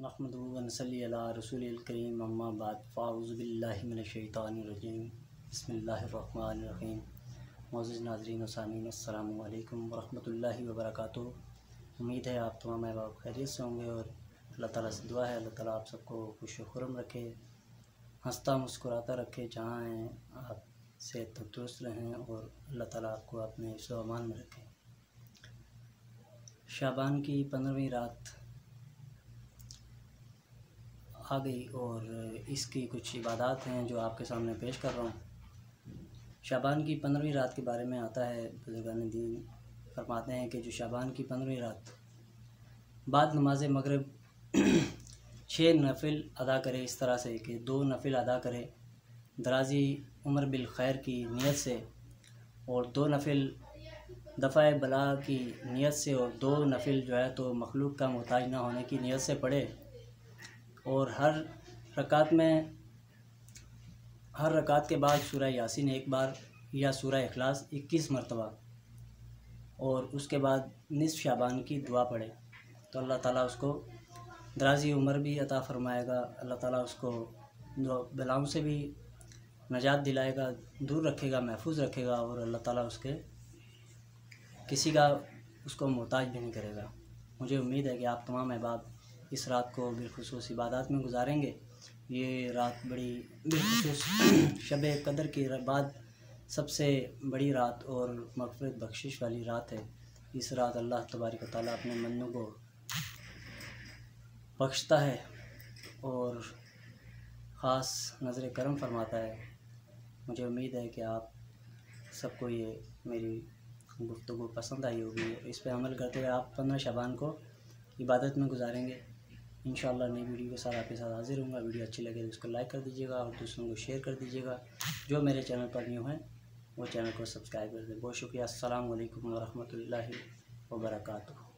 नहमदुहु व नसल्ली अला रसूलिल करीम अम्मा बाद फ़ाऊज़ु बिल्लाहि मिनश शैतानिर रजीम बिस्मिल्लाहिर रहमानिर रहीम। मोअज़्ज़िज़ नाज़रीन व सामीन अस्सलामु अलैकुम व रहमतुल्लाहि व बरकातुहू। उम्मीद है आप तमाम अहबाब खैरियत से होंगे और अल्लाह ताला से दुआ है अल्लाह ताला आप सबको खुश व खुर्रम रखे, हंसता मुस्कुराता रखे। जहाँ हैं आप सेहत तंदुरुस्त रहें और अल्लाह ताला आपको अपने हिफ्ज़ व अमान में रखे। शाबान की 15वीं रात आ गई और इसकी कुछ इबादत हैं जो आपके सामने पेश कर रहा हूँ। शाबान की 15वीं रात के बारे में आता है, बुज़ुर्गान दीन फरमाते हैं कि जो शाबान की 15वीं रात बाद नमाज मगरिब 6 नफिल अदा करे, इस तरह से कि 2 नफिल अदा करे दराजी उम्र बिल खैर की नीयत से और 2 नफिल दफ़ा बला की नीयत से और 2 नफिल जो है तो मखलूक का मोहताज ना होने की नीयत से पढ़े और हर रकात के बाद सूरह यासीन एक बार या सूरह इखलास 21 मरतबा और उसके बाद निस्फ़ शाबान की दुआ पढ़े तो अल्लाह ताला उसको दराज़ी उम्र भी अता फ़रमाएगा। अल्लाह ताला उसको बलाओं से भी नजात दिलाएगा, दूर रखेगा, महफूज रखेगा और अल्लाह ताला उसके किसी का उसको मोहताज भी नहीं करेगा। मुझे उम्मीद है कि आप तमाम अहबाब इस रात को बिलखुसूस इबादत में गुजारेंगे। ये रात बड़ी बिलखुसूस शब कदर के बाद सबसे बड़ी रात और मग़फ़िरत बख्शिश वाली रात है। इस रात अल्लाह तबारक व तआला अपने बंदों को बख्शता है और ख़ास नज़र करम फरमाता है। मुझे उम्मीद है कि आप सबको ये मेरी गुफ्तगू पसंद आई होगी। इस पे अमल करते हुए आप 15 शाबान को इबादत में गुजारेंगे। इंशाअल्लाह नई वीडियो के साथ आपके साथ हाज़िर होऊंगा। वीडियो अच्छी लगे तो उसको लाइक कर दीजिएगा और दूसरों को शेयर कर दीजिएगा। जो मेरे चैनल पर न्यू हैं वो चैनल को सब्सक्राइब कर दें। बहुत शुक्रिया। अस्सलामु अलैकुम व रहमतुल्लाहि व बरकातुहू।